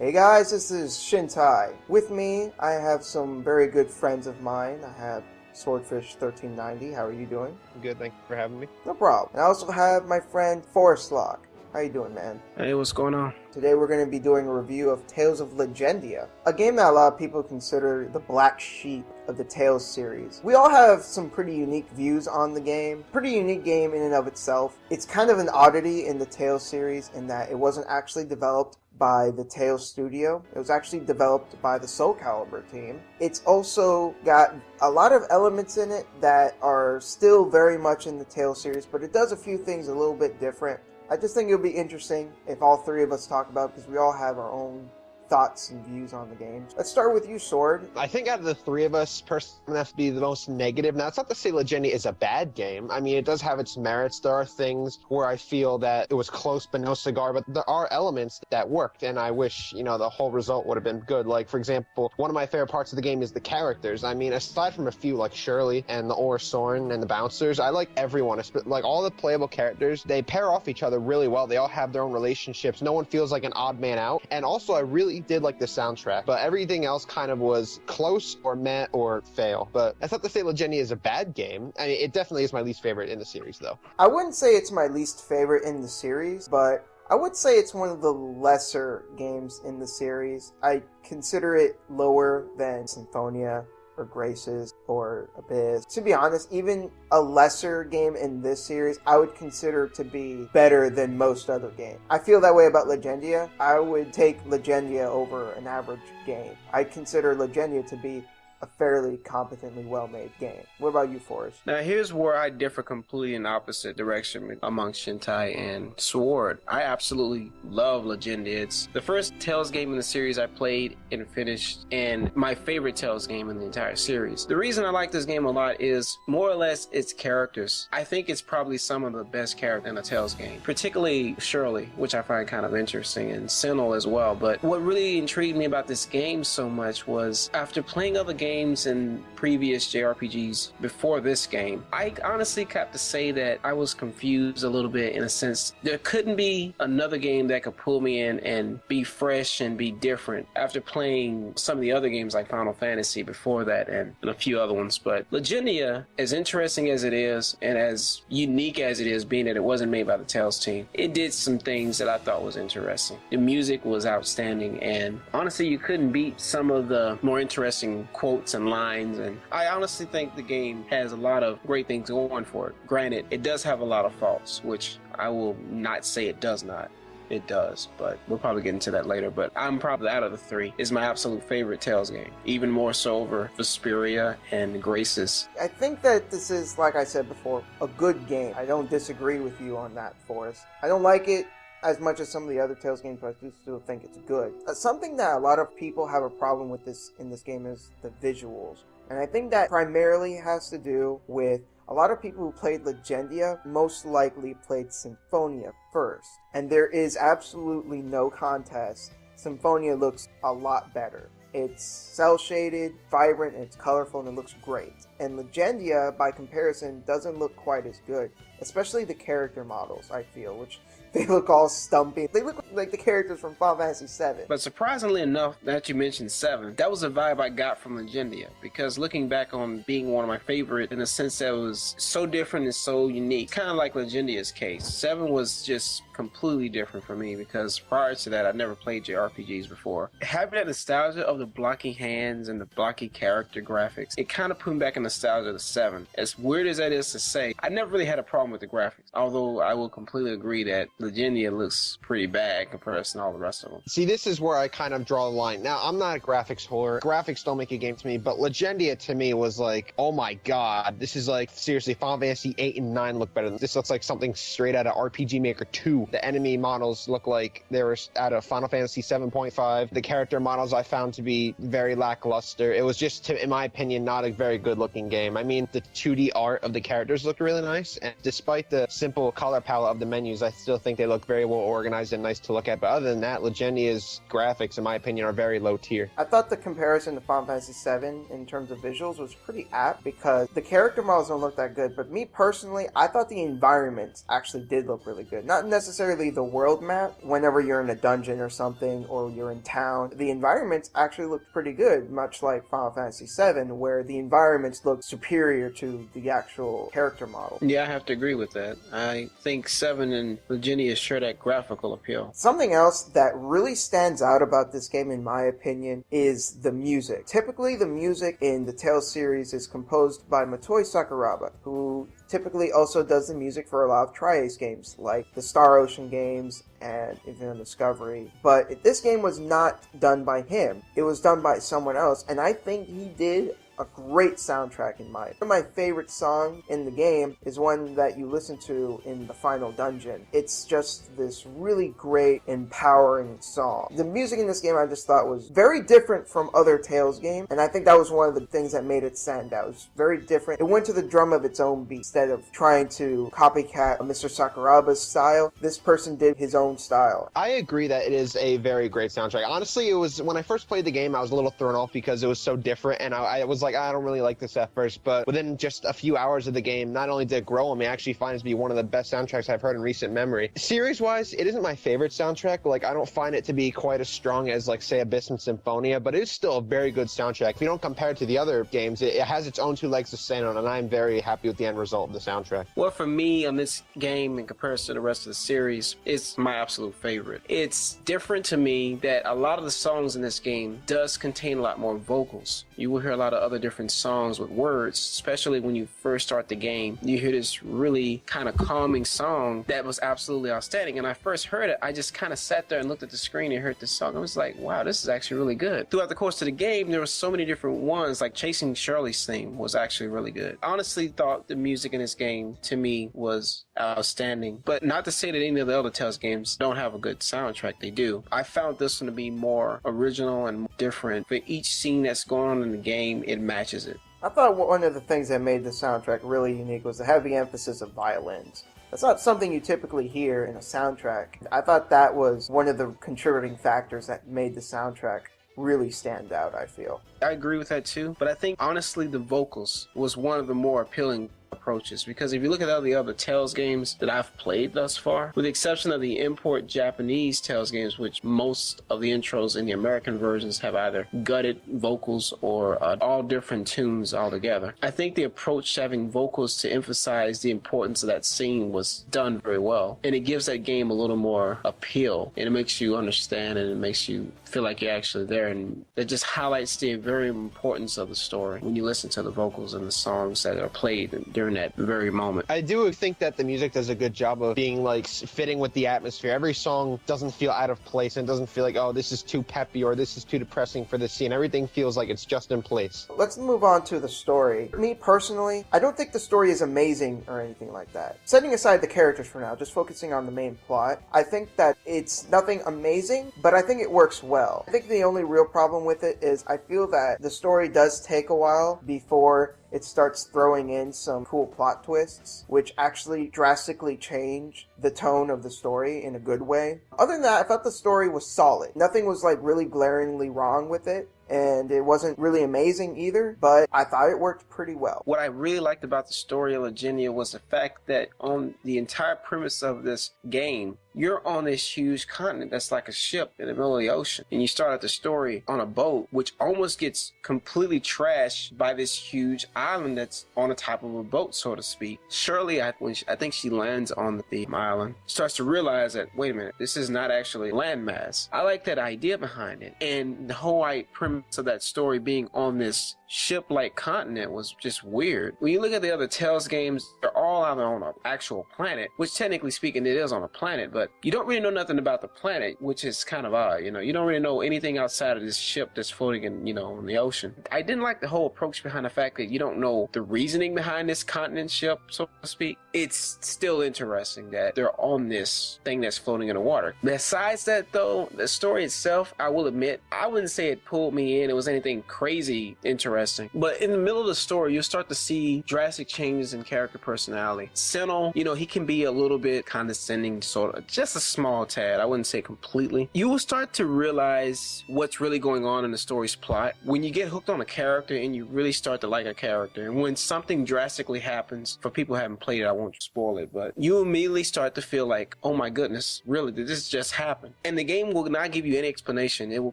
Hey guys, this is Shintai. With me, I have some very good friends of mine. I have Swordfish1390. How are you doing? I'm good, thank you for having me. No problem. I also have my friend Forestlock. How you doing, man? Hey, what's going on? Today we're going to be doing a review of Tales of Legendia, a game that a lot of people consider the black sheep of the Tales series. We all have some pretty unique views on the game. Pretty unique game in and of itself. It's kind of an oddity in the Tales series in that it wasn't actually developed by the Tales studio. It was actually developed by the Soul Calibur team. It's also got a lot of elements in it that are still very much in the Tales series, but it does a few things a little bit different. I just think it'll be interesting if all three of us talk about it because we all have our own thoughts and views on the game. Let's start with you, Sword. I think out of the three of us, personally, I'm going to have to be the most negative. Now, it's not to say Legendia is a bad game. I mean, it does have its merits. There are things where I feel that it was close but no cigar, but there are elements that worked, and I wish, the whole result would have been good. Like, for example, one of my favorite parts of the game is the characters. I mean, aside from a few, like Shirley and the Or Soren and the Bouncers, I like everyone. Like, all the playable characters, they pair off each other really well. They all have their own relationships. No one feels like an odd man out. And also, I really did like the soundtrack, but everything else kind of was close or meh or fail. But that's not to say Legendia is a bad game. I mean, it definitely is my least favorite in the series, though. I wouldn't say it's my least favorite in the series, but I would say it's one of the lesser games in the series. I consider it lower than Symphonia or Graces or Abyss. To be honest, even a lesser game in this series, I would consider to be better than most other games. I feel that way about Legendia. I would take Legendia over an average game. I consider Legendia to be a fairly competently well-made game. What about you, Forrest? Now, here's where I differ completely in the opposite direction amongst Shintai and Sword. I absolutely love Legendia. It's the first Tales game in the series I played and finished, and my favorite Tales game in the entire series. The reason I like this game a lot is more or less its characters. I think it's probably some of the best characters in a Tales game, particularly Shirley, which I find kind of interesting, and Senel as well. But what really intrigued me about this game so much was after playing other games and previous JRPGs before this game, I honestly have to say that I was confused a little bit in a sense. There couldn't be another game that could pull me in and be fresh and be different after playing some of the other games like Final Fantasy before that and a few other ones. But Legendia, as interesting as it is and as unique as it is, being that it wasn't made by the Tales team, it did some things that I thought was interesting. The music was outstanding, and honestly, you couldn't beat some of the more interesting quotes and lines, and I honestly think the game has a lot of great things going for it. Granted, it does have a lot of faults, which I will not say it does not. It does, but we'll probably get into that later. But I'm probably, out of the three, is my absolute favorite Tales game, even more so over Vesperia and Graces. I think that this is, like I said before, a good game. I don't disagree with you on that, Forrest. I don't like it as much as some of the other Tales games, but I do still think it's good. Something that a lot of people have a problem with in this game is the visuals. And I think that primarily has to do with a lot of people who played Legendia most likely played Symphonia first. And there is absolutely no contest. Symphonia looks a lot better. It's cel-shaded, vibrant, and it's colorful, and it looks great. And Legendia, by comparison, doesn't look quite as good. Especially the character models, I feel, which they look all stumpy. They look like the characters from Final Fantasy VII. But surprisingly enough, that you mentioned 7, that was a vibe I got from Legendia. Because looking back on being one of my favorite, in the sense that it was so different and so unique, kind of like Legendia's case. 7 was just completely different for me, because prior to that, I'd never played JRPGs before. Having that nostalgia of the blocky hands and the blocky character graphics, it kind of put me back in nostalgia to 7. As weird as that is to say, I never really had a problem with the graphics. Although I will completely agree that Legendia looks pretty bad compared to all the rest of them. See, this is where I kind of draw the line. Now, I'm not a graphics whore. Graphics don't make a game to me, but Legendia to me was like, oh my god, this is like, seriously, Final Fantasy 8 and 9 look better. This looks like something straight out of RPG Maker 2. The enemy models look like they were out of Final Fantasy 7.5. The character models I found to be very lackluster. It was just, in my opinion, not a very good looking game. I mean, the 2D art of the characters looked really nice, and despite the simple color palette of the menus, I still think think they look very well organized and nice to look at. But other than that, Legendia's graphics, in my opinion, are very low tier. I thought the comparison to Final Fantasy VII in terms of visuals was pretty apt because the character models don't look that good. But me personally, I thought the environments actually did look really good. Not necessarily the world map. Whenever you're in a dungeon or something, or you're in town, the environments actually looked pretty good, much like Final Fantasy VII, where the environments look superior to the actual character model. Yeah, I have to agree with that. I think 7 and Legendia share that graphical appeal. Something else that really stands out about this game, in my opinion, is the music. Typically, the music in the Tales series is composed by Motoi Sakuraba, who typically also does the music for a lot of Tri-Ace games, like the Star Ocean games and even Discovery. But this game was not done by him. It was done by someone else, and I think he did a great soundtrack in mind. One of my favorite songs in the game is one that you listen to in the final dungeon. It's just this really great, empowering song. The music in this game I just thought was very different from other Tales games, and I think that was one of the things that made it stand out. It was very different. It went to the drum of its own beat. Instead of trying to copycat Mr. Sakuraba's style, this person did his own style. I agree that it is a very great soundtrack. Honestly, it was when I first played the game, I was a little thrown off because it was so different, and I was like, I don't really like this at first, but within just a few hours of the game, not only did it grow on me, I actually find it to be one of the best soundtracks I've heard in recent memory. Series-wise, it isn't my favorite soundtrack. Like, I don't find it to be quite as strong as, like, say, Abyss and Symphonia, but it is still a very good soundtrack. If you don't compare it to the other games, it has its own two legs to stand on, and I'm very happy with the end result of the soundtrack. Well, for me, on this game, in comparison to the rest of the series, it's my absolute favorite. It's different to me that a lot of the songs in this game does contain a lot more vocals. You will hear a lot of other different songs with words, especially when you first start the game. You hear this really kind of calming song that was absolutely outstanding. And I first heard it, I just kind of sat there and looked at the screen and heard this song. I was like, wow, this is actually really good. Throughout the course of the game, there were so many different ones, like Chasing Shirley's theme was actually really good. I honestly thought the music in this game, to me, was outstanding. But not to say that any of the other Tales games don't have a good soundtrack, they do. I found this one to be more original and different. For each scene that's going on in the game, it matches it. I thought one of the things that made the soundtrack really unique was the heavy emphasis of violins. That's not something you typically hear in a soundtrack. I thought that was one of the contributing factors that made the soundtrack really stand out, I feel. I agree with that too, but I think honestly the vocals was one of the more appealing approaches, because if you look at all the other Tales games that I've played thus far, with the exception of the import Japanese Tales games, which most of the intros in the American versions have either gutted vocals or all different tunes altogether, I think the approach to having vocals to emphasize the importance of that scene was done very well, and it gives that game a little more appeal, and it makes you understand, and it makes you feel like you're actually there, and it just highlights the very importance of the story when you listen to the vocals and the songs that are played during that very moment. I do think that the music does a good job of being like fitting with the atmosphere. Every song doesn't feel out of place, and doesn't feel like, oh, this is too peppy or this is too depressing for this scene. Everything feels like it's just in place. Let's move on to the story. Me personally, I don't think the story is amazing or anything like that. Setting aside the characters for now, just focusing on the main plot, I think that it's nothing amazing, but I think it works well. I think the only real problem with it is I feel that the story does take a while before it starts throwing in some cool plot twists, which actually drastically change the tone of the story in a good way. Other than that, I thought the story was solid. Nothing was like really glaringly wrong with it, and it wasn't really amazing either, but I thought it worked pretty well. What I really liked about the story of Legendia was the fact that on the entire premise of this game, you're on this huge continent that's like a ship in the middle of the ocean, and you start out the story on a boat, which almost gets completely trashed by this huge island that's on the top of a boat, so to speak. Shirley, I think she lands on the island, starts to realize that, wait a minute, this is not actually landmass. I like that idea behind it, and the whole premise of that story being on this ship-like continent was just weird. When you look at the other Tales games, they're all either on an actual planet, which technically speaking it is on a planet, but you don't really know nothing about the planet, which is kind of odd. You know, you don't really know anything outside of this ship that's floating in, in the ocean. I didn't like the whole approach behind the fact that you don't know the reasoning behind this continent ship, so to speak. It's still interesting that they're on this thing that's floating in the water. Besides that though, the story itself, I will admit, I wouldn't say it pulled me the end it was anything crazy interesting. But in the middle of the story, you'll start to see drastic changes in character personality. Sentinel, he can be a little bit condescending, sort of, just a small tad. I wouldn't say completely. You will start to realize what's really going on in the story's plot when you get hooked on a character and you really start to like a character. And when something drastically happens, for people who haven't played it, I won't spoil it, but you immediately start to feel like, oh my goodness, really, did this just happen? And the game will not give you any explanation. It will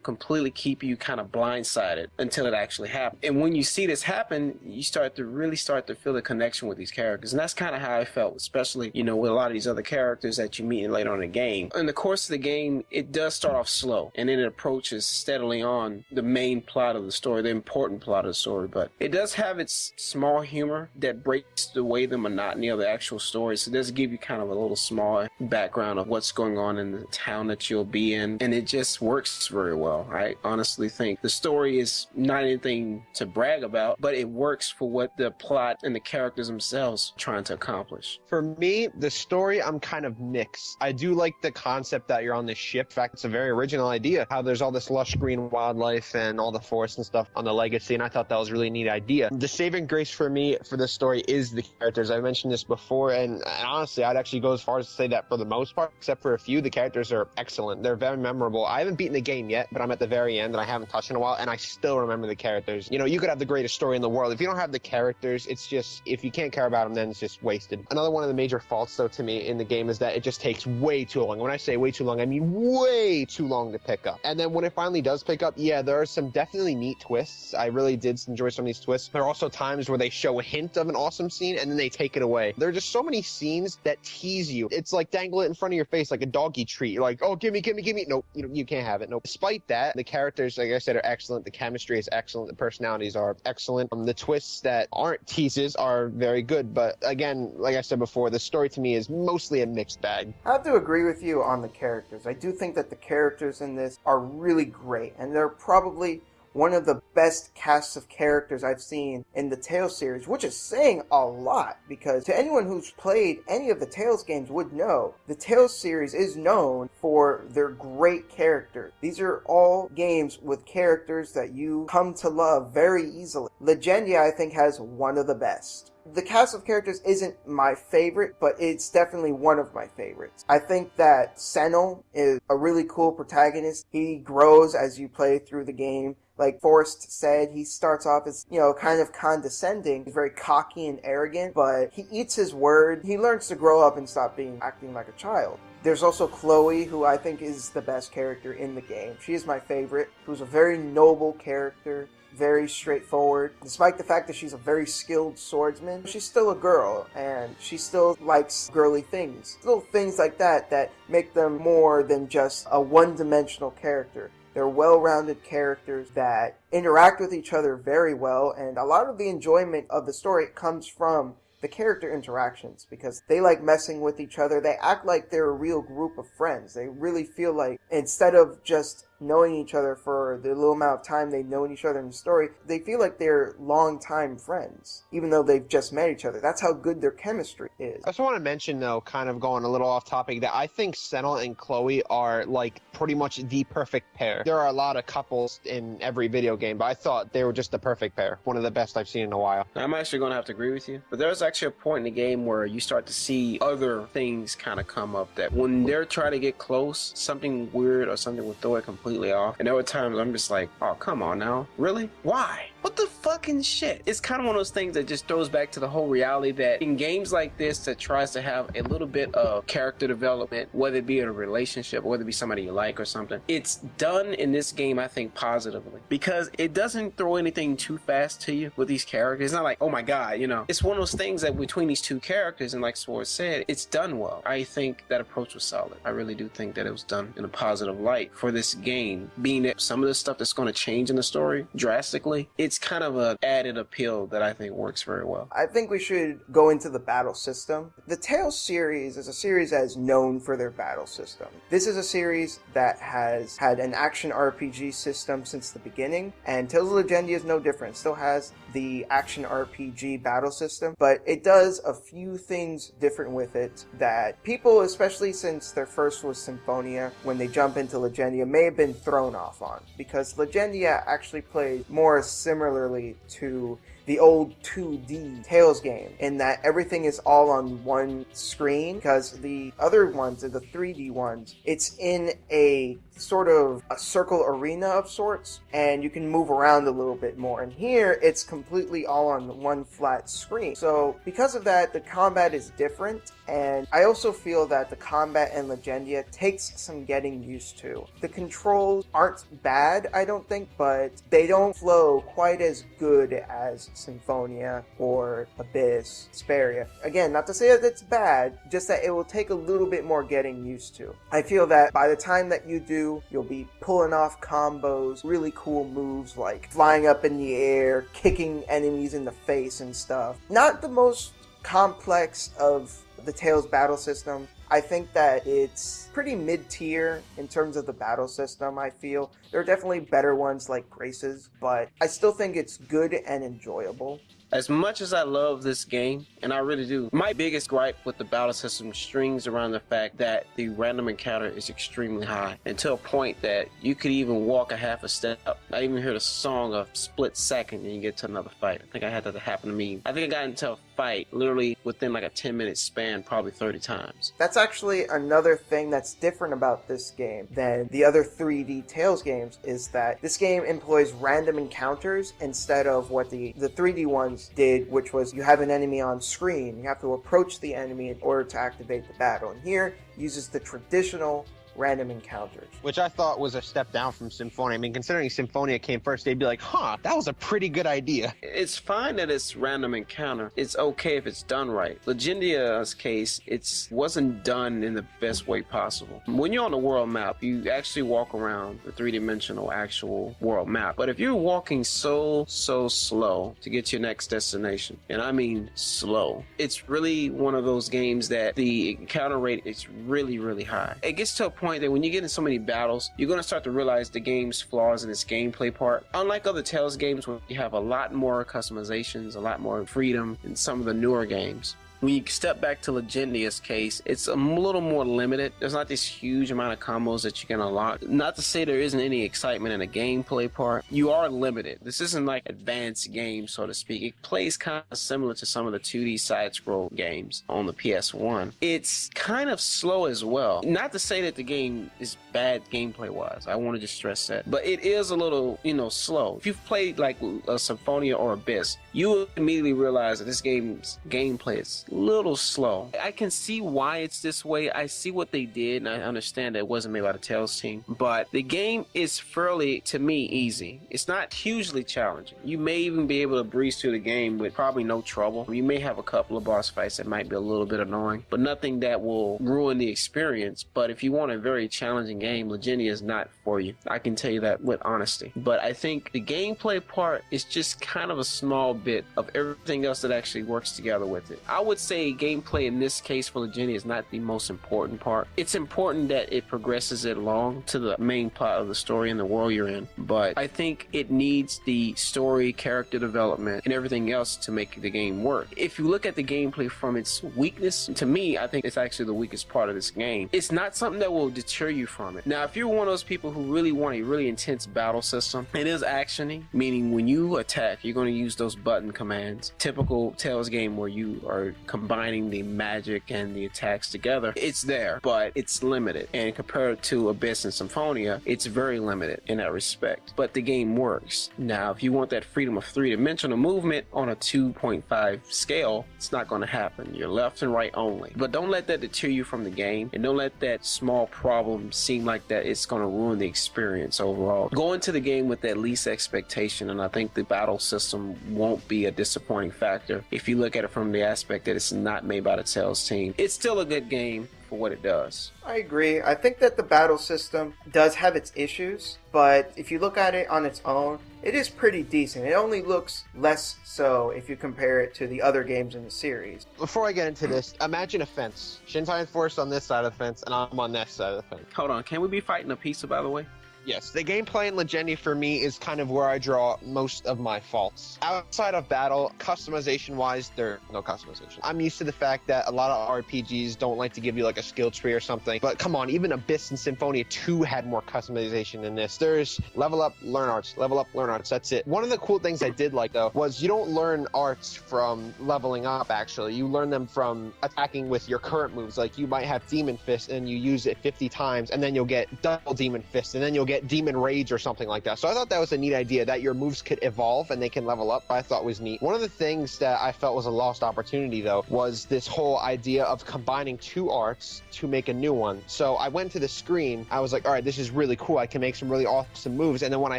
completely keep you kind of blindsided until it actually happens. And when you see this happen, you start to feel the connection with these characters. And that's kind of how I felt, especially, with a lot of these other characters that you meet later on in the game. In the course of the game, it does start off slow, and then it approaches steadily on the main plot of the story, the important plot of the story. But it does have its small humor that breaks away the monotony of the actual story. So it does give you kind of a little small background of what's going on in the town that you'll be in, and it just works very well. I honestly think the story is not anything to brag about, but it works for what the plot and the characters themselves are trying to accomplish. For me, the story, I'm kind of mixed. I do like the concept that you're on this ship. In fact, it's a very original idea, how there's all this lush green wildlife and all the forests and stuff on the Legacy, and I thought that was a really neat idea. The saving grace for me for this story is the characters. I mentioned this before, and honestly, I'd actually go as far as to say that for the most part, except for a few, the characters are excellent. They're very memorable. I haven't beaten the game yet, but I'm at the very end, and I haven't touched in a while, and I still remember the characters. You could have the greatest story in the world. If you don't have the characters, it's just, if you can't care about them, then it's just wasted. Another one of the major faults, though, to me in the game is that it just takes way too long. When I say way too long, I mean way too long to pick up. And then when it finally does pick up, yeah, there are some definitely neat twists. I really did enjoy some of these twists. There are also times where they show a hint of an awesome scene, and then they take it away. There are just so many scenes that tease you. It's like dangle it in front of your face like a doggy treat. You're like, oh, gimme. Nope, you can't have it. Nope. Despite that, the characters, like I said, are excellent. The chemistry is excellent. The personalities are excellent. The twists that aren't teases are very good. But again, like I said before, the story to me is mostly a mixed bag. I have to agree with you on the characters. I do think that the characters in this are really great, and they're probably one of the best casts of characters I've seen in the Tales series, which is saying a lot, because to anyone who's played any of the Tales games would know, the Tales series is known for their great characters. These are all games with characters that you come to love very easily. Legendia, I think, has one of the best. The cast of characters isn't my favorite, but it's definitely one of my favorites. I think that Sentinel is a really cool protagonist. He grows as you play through the game. Like Forrest said, he starts off as, kind of condescending. He's very cocky and arrogant, but he eats his word. He learns to grow up and stop acting like a child. There's also Chloe, who I think is the best character in the game. She is my favorite, who's a very noble character. Very straightforward. Despite the fact that she's a very skilled swordsman, she's still a girl, and she still likes girly things. Little things like that make them more than just a one-dimensional character. They're well-rounded characters that interact with each other very well, and a lot of the enjoyment of the story comes from the character interactions, because they like messing with each other. They act like they're a real group of friends. They really feel like, instead of just knowing each other for the little amount of time they've known each other in the story, they feel like they're long-time friends, even though they've just met each other. That's how good their chemistry is. I just want to mention, though, kind of going a little off topic, that I think Sentinel and Chloe are, like, pretty much the perfect pair. There are a lot of couples in every video game, but I thought they were just the perfect pair. One of the best I've seen in a while. I'm actually going to have to agree with you, but there's actually a point in the game where you start to see other things kind of come up that when they're trying to get close, something weird or something will throw it completely off. And there were times I'm just like, oh, come on now. Really? Why? What the fucking shit? It's kind of one of those things that just throws back to the whole reality that in games like this that tries to have a little bit of character development, whether it be in a relationship, whether it be somebody you like or something, it's done in this game, I think, positively. Because it doesn't throw anything too fast to you with these characters. It's not like, oh my god, It's one of those things that between these two characters, and like Sword said, it's done well. I think that approach was solid. I really do think that it was done in a positive light for this game, being that some of the stuff that's going to change in the story drastically, it's kind of an added appeal that I think works very well. I think we should go into the battle system. The Tales series is a series that is known for their battle system. This is a series that has had an action RPG system since the beginning, and Tales of Legendia is no different. It still has the action RPG battle system, but it does a few things different with it that people, especially since their first was Symphonia, when they jump into Legendia, may have been been thrown off on, because Legendia actually plays more similarly to the old 2D Tales game, in that everything is all on one screen, because the other ones, the 3D ones, it's in a sort of a circle arena of sorts, and you can move around a little bit more. And here, it's completely all on one flat screen. So because of that, the combat is different, and I also feel that the combat in Legendia takes some getting used to. The controls aren't bad, I don't think, but they don't flow quite as good as Symphonia or Abyss, Speria. Again, not to say that it's bad, just that it will take a little bit more getting used to. I feel that by the time that you do, you'll be pulling off combos, really cool moves like flying up in the air, kicking enemies in the face and stuff. Not the most complex of the Tales battle system. I think that it's pretty mid-tier in terms of the battle system, I feel. There are definitely better ones like Grace's, but I still think it's good and enjoyable. As much as I love this game, and I really do, my biggest gripe with the battle system strings around the fact that the random encounter is extremely high, and to a point that you could even walk a half a step. I even heard a song a split second and you get to another fight. I think I had that happen to me. I think I got into a fight literally within like a 10-minute span, probably 30 times. That's actually another thing that's different about this game than the other 3D Tales games, is that this game employs random encounters instead of what the 3D ones did, which was you have an enemy on screen, you have to approach the enemy in order to activate the battle. And here uses the traditional random encounters, which I thought was a step down from Symphonia. I mean, considering Symphonia came first, they'd be like, that was a pretty good idea. It's fine that it's random encounter. It's okay if it's done right. Legendia's case, it wasn't done in the best way possible. When you're on the world map, you actually walk around the three-dimensional actual world map. But if you're walking so slow to get to your next destination, and I mean slow, it's really one of those games that the encounter rate is really, really high. It gets to a point that when you get in so many battles, you're going to start to realize the game's flaws in its gameplay part. Unlike other Tales games where you have a lot more customizations, a lot more freedom in some of the newer games, when you step back to Legendia's case, it's a little more limited. There's not this huge amount of combos that you can unlock. Not to say there isn't any excitement in the gameplay part. You are limited. This isn't like advanced game, so to speak. It plays kind of similar to some of the 2D side-scroll games on the PS1. It's kind of slow as well. Not to say that the game is bad gameplay-wise. I want to just stress that. But it is a little, slow. If you've played like a Symphonia or Abyss, you will immediately realize that this game's gameplay is little slow. I can see why it's this way. I see what they did, and I understand that it wasn't made by the Tales team, but the game is fairly, to me, easy. It's not hugely challenging. You may even be able to breeze through the game with probably no trouble. You may have a couple of boss fights that might be a little bit annoying, but nothing that will ruin the experience. But if you want a very challenging game, Legendia is not for you. I can tell you that with honesty. But I think the gameplay part is just kind of a small bit of everything else that actually works together with it. I would say gameplay in this case for Legendia is not the most important part. It's important that it progresses it along to the main plot of the story and the world you're in, but I think it needs the story, character development, and everything else to make the game work. If you look at the gameplay from its weakness, to me, I think it's actually the weakest part of this game. It's not something that will deter you from it. Now, if you're one of those people who really want a really intense battle system, it is actiony, meaning when you attack, you're going to use those button commands. Typical Tales game where you are combining the magic and the attacks together. It's there, but it's limited. And compared to Abyss and Symphonia, it's very limited in that respect. But the game works. Now, if you want that freedom of three-dimensional movement on a 2.5 scale, it's not going to happen. You're left and right only. But don't let that deter you from the game, and don't let that small problem seem like that it's going to ruin the experience overall. Go into the game with that least expectation, and I think the battle system won't be a disappointing factor if you look at it from the aspect that it's not made by the Tales team. It's still a good game for what it does. I agree. I think that the battle system does have its issues, but if you look at it on its own, it is pretty decent. It only looks less so if you compare it to the other games in the series. Before I get into this, imagine a fence. Shintai and Forest on this side of the fence, and I'm on that side of the fence. Hold on, can we be fighting a pizza, by the way? Yes, the gameplay in Legendia for me is kind of where I draw most of my faults. Outside of battle, customization-wise, there's no customization. I'm used to the fact that a lot of RPGs don't like to give you like a skill tree or something, but come on, even Abyss and Symphonia 2 had more customization than this. There's level up, learn arts, level up, learn arts, that's it. One of the cool things I did like, though, was you don't learn arts from leveling up, actually. You learn them from attacking with your current moves. Like, you might have Demon Fist, and you use it 50 times, and then you'll get double Demon Fist, and then you'll get Demon Rage or something like that. So I thought that was a neat idea, that your moves could evolve and they can level up. I thought was neat. One of the things that I felt was a lost opportunity, though, was this whole idea of combining two arts to make a new one. So I went to the screen, I was like, all right, this is really cool. I can make some really awesome moves. And then when I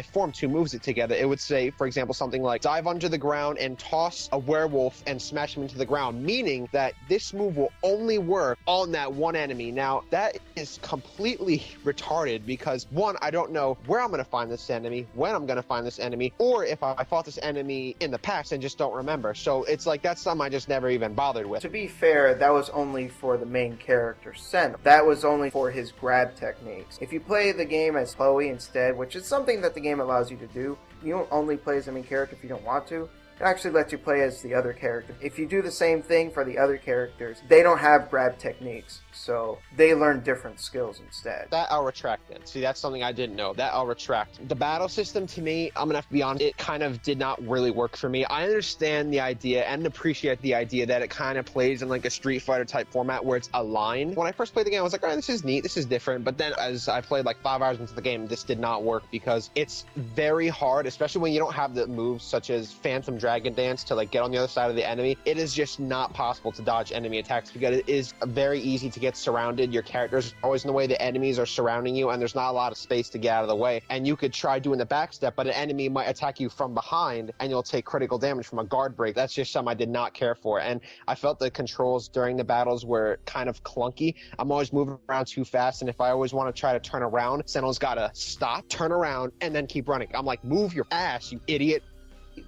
formed two moves together, it would say, for example, something like dive under the ground and toss a werewolf and smash him into the ground, meaning that this move will only work on that one enemy. Now, that is completely retarded because, one, I don't know where I'm going to find this enemy, when I'm going to find this enemy, or if I fought this enemy in the past and just don't remember. So it's like, that's something I just never even bothered with. To be fair, that was only for the main character, Sen. That was only for his grab techniques. If you play the game as Chloe instead, which is something that the game allows you to do, you don't only play as the main character if you don't want to. It actually lets you play as the other character. If you do the same thing for the other characters, they don't have grab techniques, so they learn different skills instead. That I'll retract then. See, that's something I didn't know. That I'll retract. The battle system, to me, I'm gonna have to be honest, it kind of did not really work for me. I understand the idea and appreciate the idea that it kind of plays in like a Street Fighter type format where it's aligned. When I first played the game, I was like, all right, this is neat, this is different. But then as I played like 5 hours into the game, this did not work because it's very hard, especially when you don't have the moves such as Phantom Dragon Dance to like get on the other side of the enemy. It is just not possible to dodge enemy attacks because it is very easy to get surrounded. Your character's always in the way, the enemies are surrounding you, and there's not a lot of space to get out of the way. And you could try doing the backstep, but an enemy might attack you from behind and you'll take critical damage from a guard break. That's just something I did not care for. And I felt the controls during the battles were kind of clunky. I'm always moving around too fast, and if I always want to try to turn around, Sentinel's gotta stop, turn around, and then keep running. I'm like, move your ass, you idiot.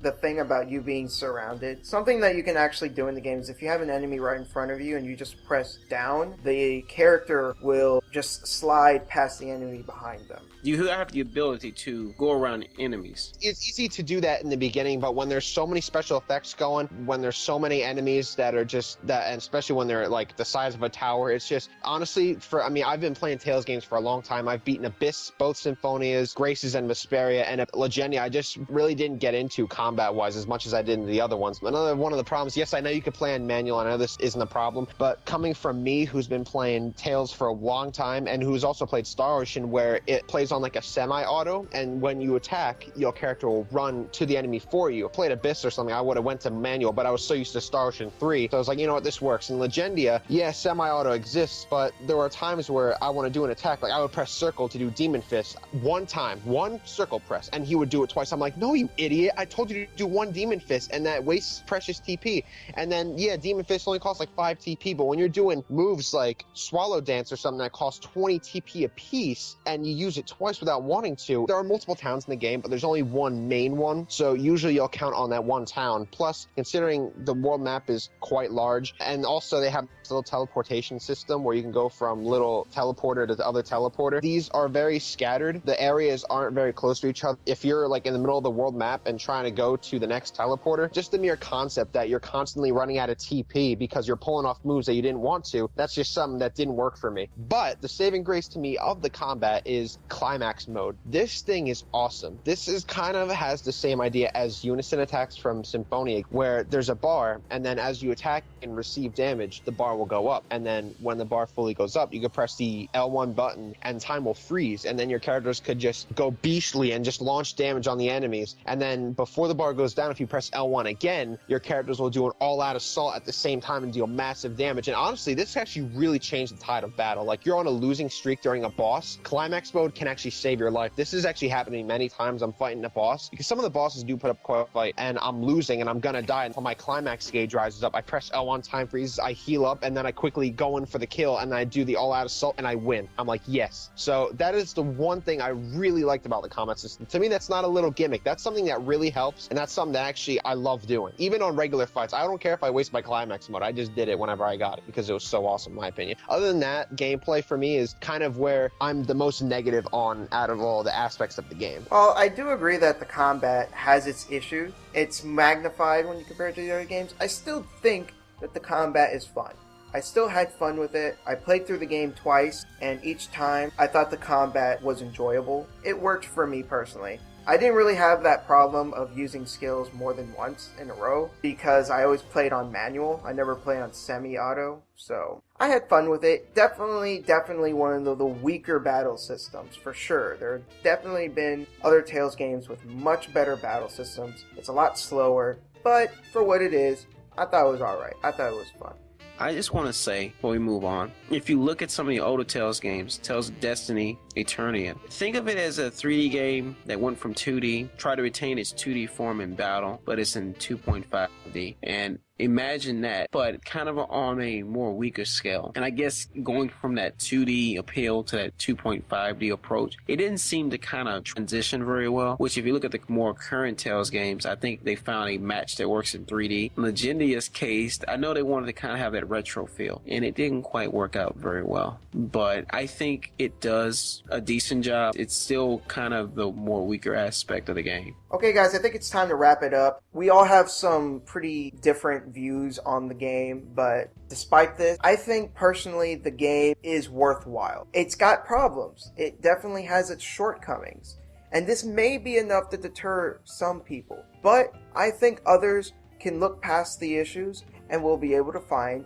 The thing about you being surrounded, something that you can actually do in the game is if you have an enemy right in front of you and you just press down, the character will just slide past the enemy behind them. You have the ability to go around enemies. It's easy to do that in the beginning, but when there's so many special effects going, when there's so many enemies that are just that, and especially when they're like the size of a tower, it's just honestly, I've been playing Tales games for a long time. I've beaten Abyss, both Symphonias, Graces, and Vesperia, and Legendia I just really didn't get into combat-wise as much as I did in the other ones. Another one of the problems, yes, I know you could play on manual, I know this isn't a problem, but coming from me, who's been playing Tales for a long time, and who's also played Star Ocean, where it plays on like a semi-auto, and when you attack, your character will run to the enemy for you. If I played Abyss or something, I would have went to manual, but I was so used to Star Ocean 3, so I was like, you know what, this works. In Legendia, yeah, semi-auto exists, but there are times where I want to do an attack, like I would press circle to do Demon Fist one time, one circle press, and he would do it twice. I'm like, no, you idiot, I told you to do one Demon Fist, and that wastes precious TP. And then, yeah, Demon Fist only costs like 5 TP, but when you're doing moves like Swallow Dance or something that costs 20 TP a piece, and you use it twice without wanting to, there are multiple towns in the game, but there's only one main one, so usually you'll count on that one town. Plus, considering the world map is quite large, and also they have this little teleportation system where you can go from little teleporter to the other teleporter. These are very scattered. The areas aren't very close to each other. If you're like in the middle of the world map and trying to go to the next teleporter, just the mere concept that you're constantly running out of TP because you're pulling off moves that you didn't want to, that's just something that didn't work for me. But the saving grace to me of the combat is climax mode. This thing is awesome. This is kind of has the same idea as unison attacks from Symphonia, where there's a bar, and then as you attack and receive damage, the bar will go up. And then when the bar fully goes up, you can press the L1 button and time will freeze, and then your characters could just go beastly and just launch damage on the enemies. And then before the bar goes down, if you press L1 again, your characters will do an all-out assault at the same time and deal massive damage. And honestly, this actually really changed the tide of battle. Like, you're on a losing streak during a boss, climax mode can actually save your life. This is actually happening many times. I'm fighting a boss, because some of the bosses do put up quite a fight, and I'm losing and I'm gonna die until my climax gauge rises up. I press L1, time freezes, I heal up, and then I quickly go in for the kill, and I do the all-out assault, and I win. I'm like, yes. So that is the one thing I really liked about the combat system. To me, that's not a little gimmick. That's something that really helps helps, and that's something that actually I love doing. Even on regular fights, I don't care if I waste my climax mode. I just did it whenever I got it because it was so awesome, in my opinion. Other than that, gameplay for me is kind of where I'm the most negative on out of all the aspects of the game. Well, I do agree that the combat has its issues. It's magnified when you compare it to the other games. I still think that the combat is fun. I still had fun with it. I played through the game twice, and each time I thought the combat was enjoyable. It worked for me personally. I didn't really have that problem of using skills more than once in a row because I always played on manual. I never played on semi-auto, so I had fun with it. Definitely one of the weaker battle systems, for sure. There have definitely been other Tales games with much better battle systems. It's a lot slower, but for what it is, I thought it was alright. I thought it was fun. I just want to say, before we move on, if you look at some of the older Tales games, Tales of Destiny, Eternia, think of it as a 3D game that went from 2D, tried to retain its 2D form in battle, but it's in 2.5D. And imagine that, but kind of on a more weaker scale. And I guess going from that 2D appeal to that 2.5D approach, it didn't seem to kind of transition very well, which if you look at the more current Tales games, I think they found a match that works in 3D. In Legendia's case, I know they wanted to kind of have that retro feel, and it didn't quite work out very well. But I think it does a decent job. It's still kind of the more weaker aspect of the game. Okay guys, I think it's time to wrap it up. We all have some pretty different views on the game, but despite this, I think personally the game is worthwhile. It's got problems. It definitely has its shortcomings. And this may be enough to deter some people. But I think others can look past the issues and will be able to find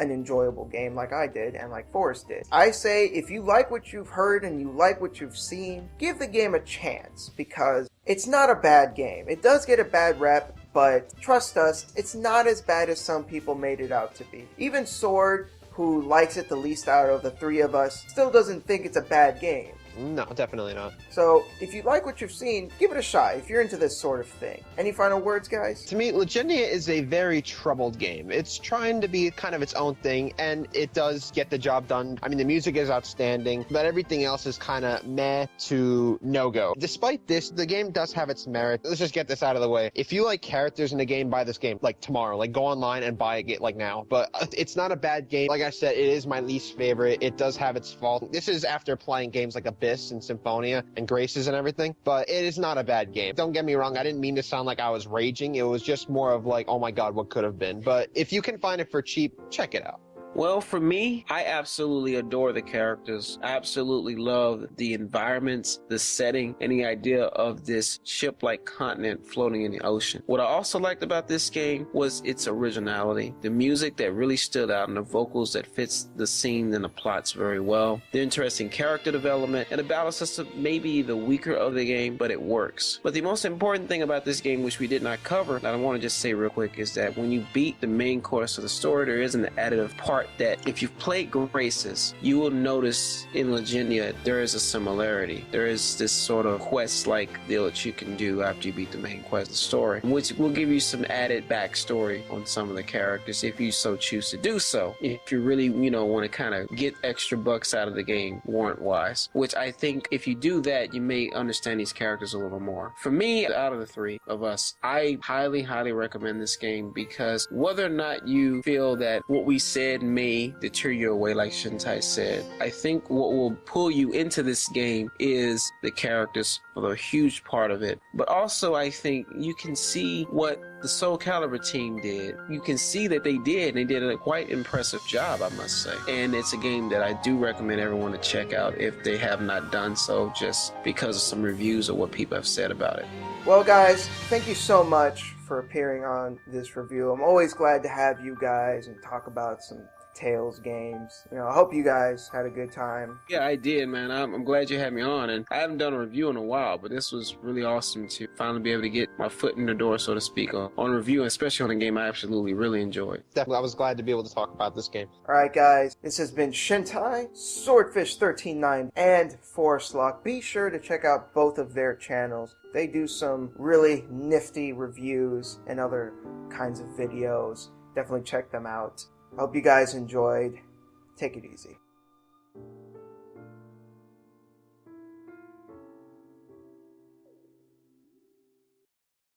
an enjoyable game like I did and like Forrest did. I say if you like what you've heard and you like what you've seen, give the game a chance because it's not a bad game. It does get a bad rep, but trust us, it's not as bad as some people made it out to be. Even Sword, who likes it the least out of the three of us, still doesn't think it's a bad game. No, definitely not. So, if you like what you've seen, give it a shot if you're into this sort of thing. Any final words, guys? To me, Legendia is a very troubled game. It's trying to be kind of its own thing, and it does get the job done. I mean, the music is outstanding, but everything else is kind of meh to no-go. Despite this, the game does have its merit. Let's just get this out of the way. If you like characters in the game, buy this game, like tomorrow. Like, go online and buy it, like now. But it's not a bad game. Like I said, it is my least favorite. It does have its fault. This is after playing games like Abyss and Symphonia and Graces and everything, but it is not a bad game. Don't get me wrong, I didn't mean to sound like I was raging. It was just more of like, oh my god, what could have been. But if you can find it for cheap, check it out. Well, for me, I absolutely adore the characters. I absolutely love the environments, the setting, and the idea of this ship-like continent floating in the ocean. What I also liked about this game was its originality. The music that really stood out and the vocals that fits the scene and the plots very well. The interesting character development and the battle system may be the weaker of the game, but it works. But the most important thing about this game, which we did not cover, that I want to just say real quick, is that when you beat the main course of the story, there is an additive part that if you've played Graces, you will notice in Legendia there is a similarity. There is this sort of quest-like deal that you can do after you beat the main quest of the story, which will give you some added backstory on some of the characters if you so choose to do so. If you really, want to kind of get extra bucks out of the game warrant-wise, which I think if you do that, you may understand these characters a little more. For me, out of the three of us, I highly recommend this game because whether or not you feel that what we said may deter you away, like Shintai said, I think what will pull you into this game is the characters for a huge part of it. But also I think you can see what the Soul Calibur team did. You can see that they did, and they did a quite impressive job, I must say. And it's a game that I do recommend everyone to check out if they have not done so, just because of some reviews of what people have said about it. Well, guys, thank you so much for appearing on this review. I'm always glad to have you guys and talk about some Tales games. I hope you guys had a good time. Yeah, I did, man. I'm glad you had me on, and I haven't done a review in a while, but this was really awesome to finally be able to get my foot in the door, so to speak, on a review, especially on a game I absolutely really enjoyed. Definitely, I was glad to be able to talk about this game. Alright guys, this has been Shintai, Swordfish139, and Forest Lock. Be sure to check out both of their channels. They do some really nifty reviews and other kinds of videos. Definitely check them out. I hope you guys enjoyed. Take it easy.